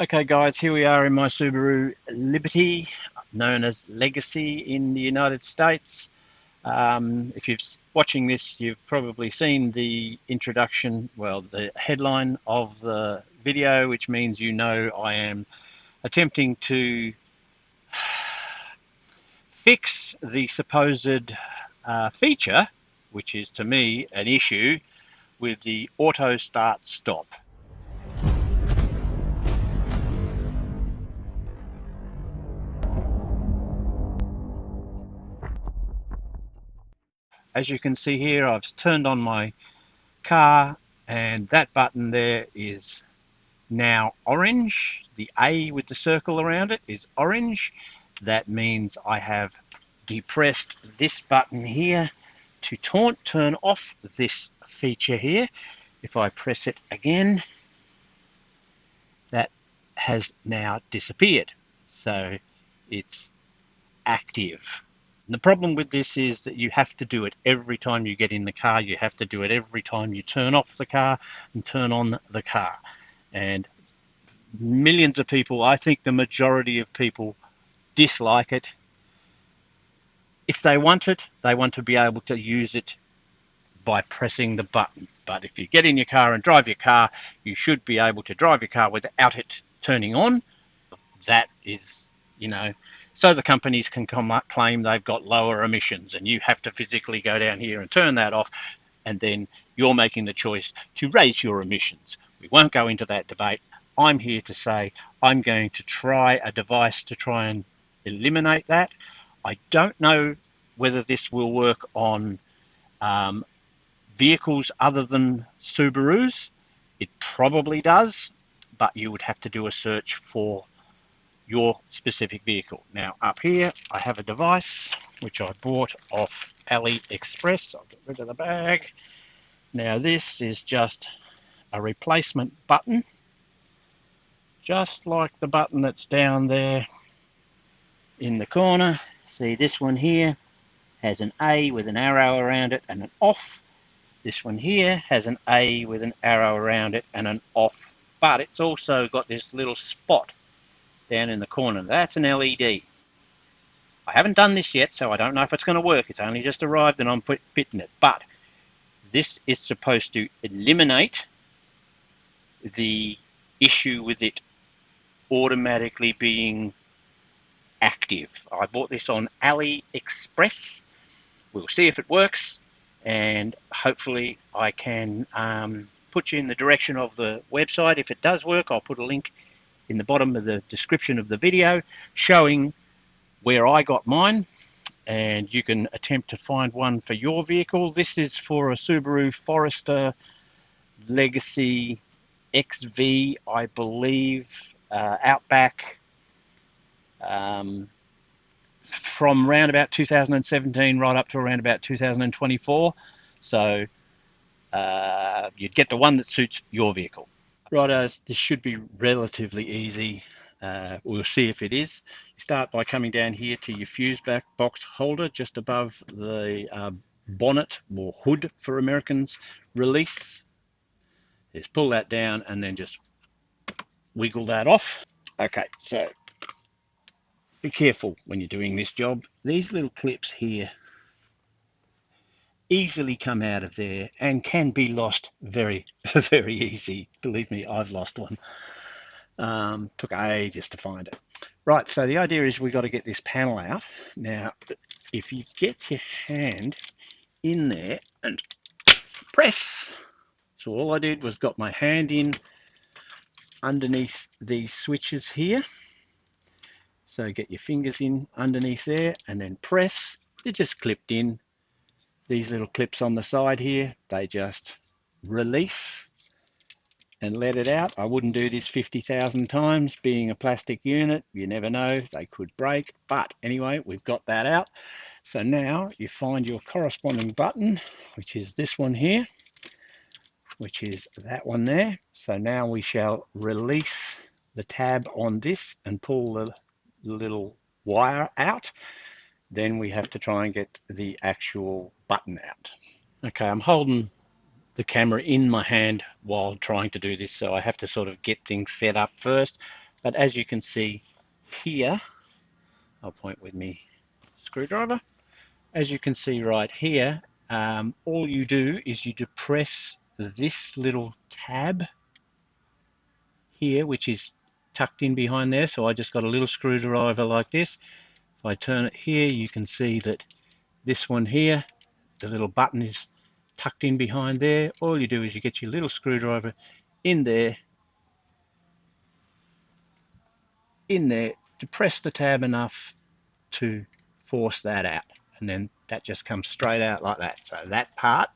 Okay guys, here we are in my Subaru Liberty, known as Legacy in the United States. If you're watching this, you've probably seen the introduction, well, the headline of the video, which means you know I am attempting to fix the supposed feature, which is to me an issue, with the auto start stop. As you can see here, I've turned on my car and that button there is now orange. The A with the circle around it is orange. That means I have depressed this button here to turn off this feature here. If I press it again, that has now disappeared. So it's active. And the problem with this is that you have to do it every time you get in the car. You have to do it every time you turn off the car and turn on the car. And millions of people, I think the majority of people, dislike it. If they want it, they want to be able to use it by pressing the button. But if you get in your car and drive your car, you should be able to drive your car without it turning on. That is, so the companies can claim they've got lower emissions, and you have to physically go down here and turn that off, and then you're making the choice to raise your emissions. We won't go into that debate. I'm here to say I'm going to try a device to try and eliminate that. I don't know whether this will work on vehicles other than Subarus. It probably does, but you would have to do a search for your specific vehicle. Now up here I have a device which I bought off AliExpress. I'll get rid of the bag. Now this is just a replacement button, just like the button that's down there in the corner. See, this one here has an A with an arrow around it and an off. This one here has an A with an arrow around it and an off, but it's also got this little spot down in the corner. That's an LED. I haven't done this yet, so I don't know if it's going to work. It's only just arrived and I'm fitting it. But this is supposed to eliminate the issue with it automatically being active. I bought this on AliExpress. We'll see if it works, and hopefully I can put you in the direction of the website. If it does work, I'll put a link in the bottom of the description of the video showing where I got mine, and you can attempt to find one for your vehicle. This is for a Subaru Forester Legacy XV, I believe, Outback, from around about 2017 right up to around about 2024. So you'd get the one that suits your vehicle. Righto, this should be relatively easy. We'll see if it is. You start by coming down here to your fuse box holder just above the bonnet, or hood for Americans, release. Just pull that down and then just wiggle that off. Okay, so be careful when you're doing this job. These little clips here easily come out of there and can be lost very, very easy. Believe me, I've lost one. Took ages to find it. Right, so the idea is we've got to get this panel out. Now, if you get your hand in there and press, so all I did was got my hand in underneath these switches here. So get your fingers in underneath there and then press. They're just clipped in. These little clips on the side here, they just release and let it out. I wouldn't do this 50,000 times. Being a plastic unit, you never know, they could break. But anyway, we've got that out. So now you find your corresponding button, which is this one here, which is that one there. So now we shall release the tab on this and pull the little wire out. Then we have to try and get the actual button out. Okay, I'm holding the camera in my hand while trying to do this, so I have to sort of get things set up first. But as you can see here, I'll point with me screwdriver. As you can see right here, all you do is you depress this little tab here, which is tucked in behind there. So I just got a little screwdriver like this. If I turn it here, you can see that this one here, the little button is tucked in behind there. All you do is you get your little screwdriver in there, depress the tab enough to force that out, and then that just comes straight out like that. So that part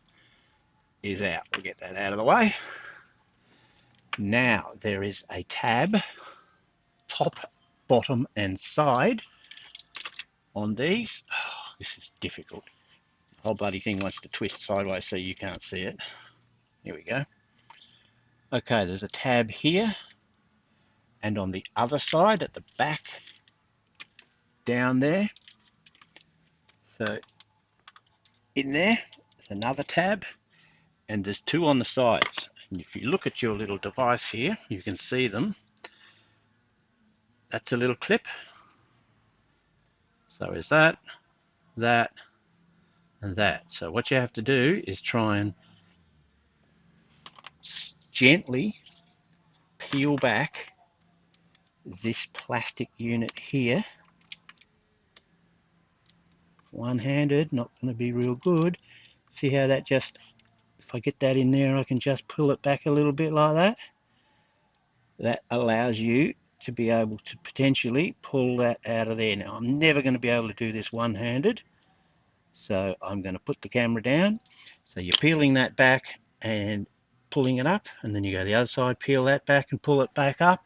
is out. We'll get that out of the way. Now there is a tab, top, bottom and side on these. Oh, this is difficult. The whole bloody thing wants to twist sideways so you can't see it. Here we go. Okay, there's a tab here, and on the other side at the back down there. So in there, there's another tab, and there's two on the sides. And if you look at your little device here, you can see them. That's a little clip. So is that, that, and that. So what you have to do is try and gently peel back this plastic unit here. One-handed, not going to be real good. See how that just, if I get that in there, I can just pull it back a little bit like that. That allows you to be able to potentially pull that out of there. Now, I'm never going to be able to do this one-handed, so I'm going to put the camera down. So you're peeling that back and pulling it up, and then you go the other side, peel that back and pull it back up,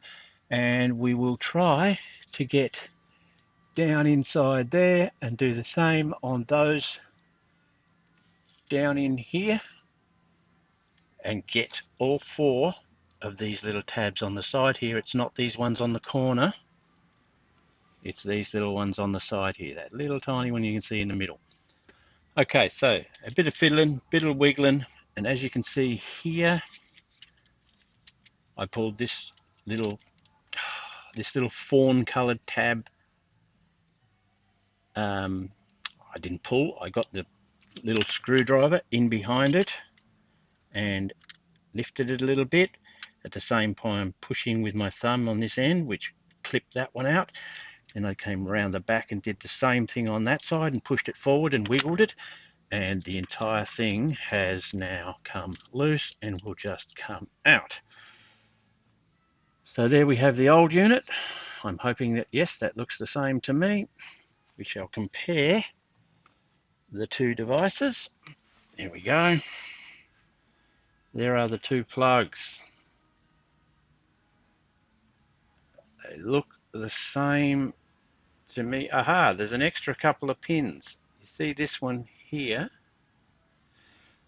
and we will try to get down inside there and do the same on those down in here and get all four of these little tabs on the side here. It's not these ones on the corner, it's these little ones on the side here, that little tiny one you can see in the middle. Okay, so a bit of fiddling, bit of wiggling, and as you can see here, I pulled this little fawn colored tab. I didn't pull, I got the little screwdriver in behind it and lifted it a little bit, at the same time pushing with my thumb on this end, which clipped that one out. Then I came around the back and did the same thing on that side and pushed it forward and wiggled it, and the entire thing has now come loose and will just come out. So there we have the old unit. I'm hoping that, yes, that looks the same to me. We shall compare the two devices. There we go. There are the two plugs. They look the same to me. Aha, there's an extra couple of pins. You see this one here?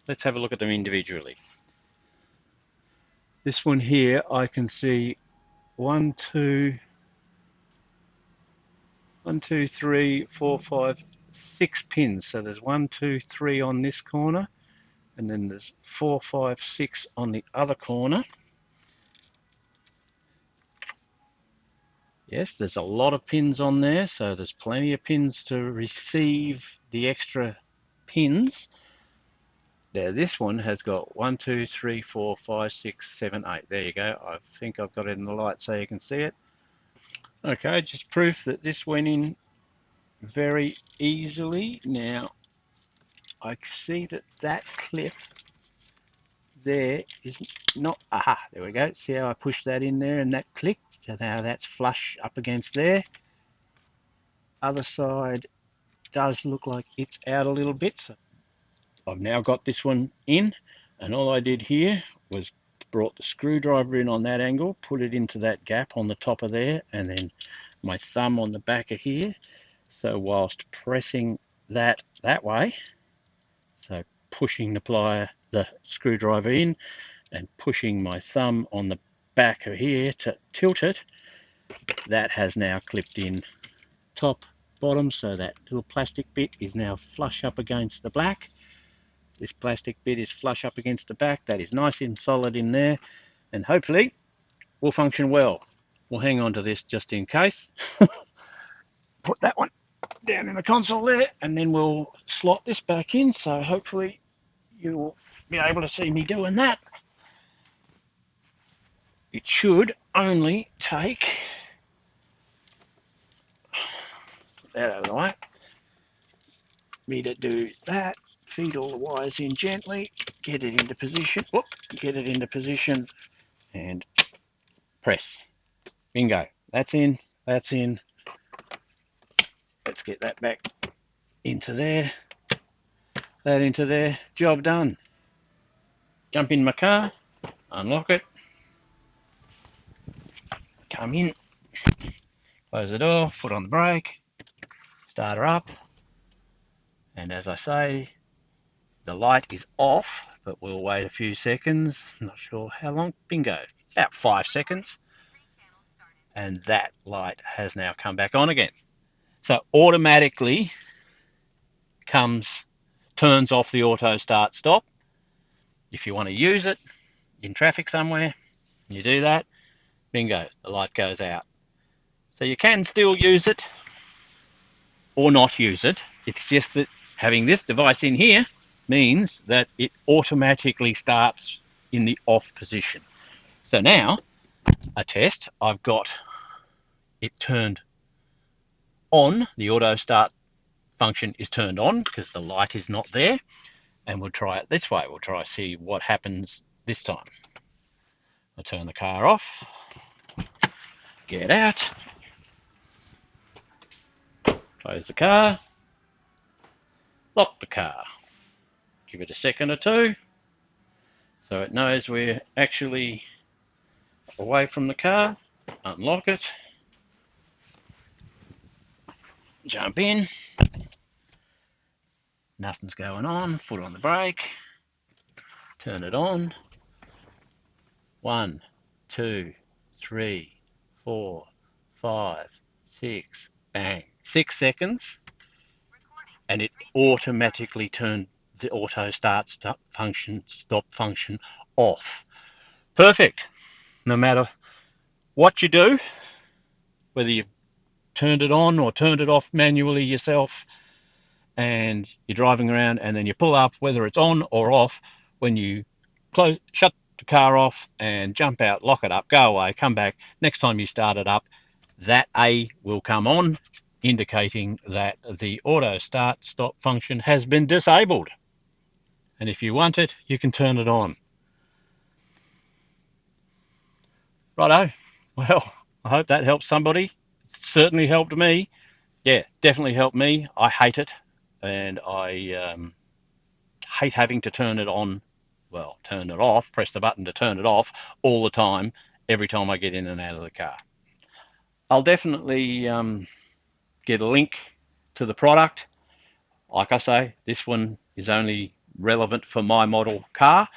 Let's have a look at them individually. This one here, I can see 1, 2, 3, 4, 5, 6 pins. So there's 1, 2, 3 on this corner, and then there's 4, 5, 6 on the other corner. Yes, there's a lot of pins on there, so there's plenty of pins to receive the extra pins. Now this one has got 1, 2, 3, 4, 5, 6, 7, 8. There you go. I think I've got it in the light so you can see it. Okay, just proof that this went in very easily. Now I see that that clip there is not, aha, there we go. See how I pushed that in there and that clicked? So now that's flush up against there. Other side does look like it's out a little bit. So I've now got this one in, and all I did here was brought the screwdriver in on that angle, put it into that gap on the top of there, and then my thumb on the back of here. So whilst pressing that way, so pushing the screwdriver in and pushing my thumb on the back of here to tilt it, that has now clipped in top, bottom, so that little plastic bit is now flush up against the black. This plastic bit is flush up against the back. That is nice and solid in there, and hopefully will function well. We'll hang on to this just in case. Put that one down in the console there, and then we'll slot this back in, so hopefully you will be able to see me doing that. It should only take, that out of the way, me to do that, feed all the wires in gently, get it into position, whoop, get it into position, and press. Bingo. That's in, that's in. Let's get that back into there, that into there, job done. Jump in my car, unlock it, come in, close the door, foot on the brake, start her up, and as I say, the light is off, but we'll wait a few seconds, not sure how long, bingo, about 5 seconds, and that light has now come back on again. So automatically turns off the auto start stop. If you want to use it in traffic somewhere, you do that, bingo, the light goes out. So you can still use it or not use it. It's just that having this device in here means that it automatically starts in the off position. So now, a test, I've got it turned on, the auto start function is turned on because the light is not there, and we'll try it this way. We'll try to see what happens this time. I'll turn the car off, get out, close the car, lock the car, give it a second or two so it knows we're actually away from the car, unlock it, jump in, nothing's going on, foot on the brake, turn it on, 1, 2, 3, 4, 5, 6, bang, 6 seconds, and it automatically turned the auto start stop function off. Perfect. No matter what you do, whether you've turned it on or turned it off manually yourself, and you're driving around and then you pull up, whether it's on or off, when you shut the car off and jump out, lock it up, go away, come back, next time you start it up, that A will come on, indicating that the auto start stop function has been disabled. And if you want it, you can turn it on. Righto. Well, I hope that helps somebody. It certainly helped me. Yeah, definitely helped me. I hate it, and I hate having to turn it on, well, turn it off, press the button to turn it off all the time, every time I get in and out of the car. I'll definitely get a link to the product. Like I say, this one is only relevant for my model car.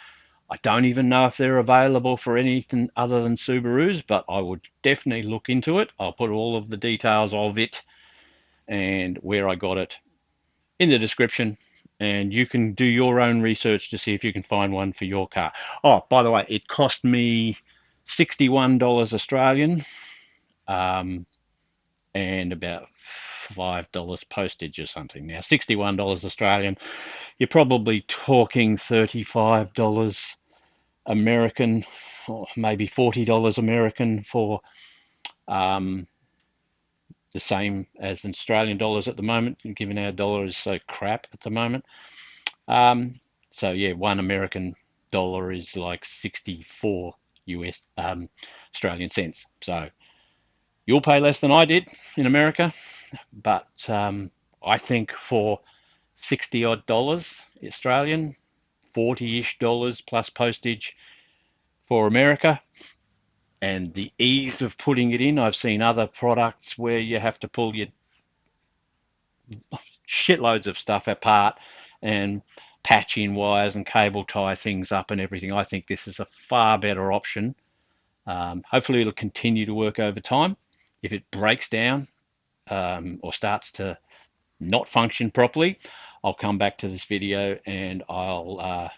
I don't even know if they're available for anything other than Subarus, but I would definitely look into it. I'll put all of the details of it and where I got it in the description, and you can do your own research to see if you can find one for your car. Oh, by the way, it cost me $61 Australian, and about $5 postage or something. Now, $61 Australian, you're probably talking $35 American, or maybe $40 American for the same as in Australian dollars at the moment, given our dollar is so crap at the moment. So yeah, one American dollar is like 64 US Australian cents. So you'll pay less than I did in America, but I think for 60 odd dollars Australian, 40-ish dollars plus postage for America, and the ease of putting it in. I've seen other products where you have to pull your shitloads of stuff apart and patch in wires and cable tie things up and everything. I think this is a far better option. Hopefully it'll continue to work over time. If it breaks down or starts to not function properly, I'll come back to this video and I'll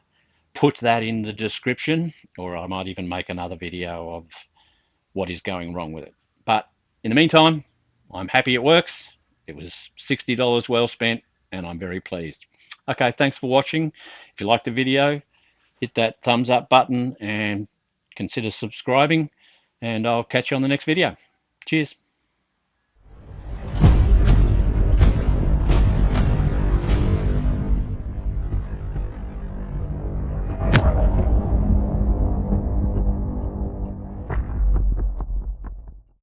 put that in the description, or I might even make another video of what is going wrong with it. In the meantime, I'm happy it works. It was $60 well spent, and I'm very pleased. Okay, thanks for watching. If you liked the video, hit that thumbs up button and consider subscribing, and I'll catch you on the next video. Cheers.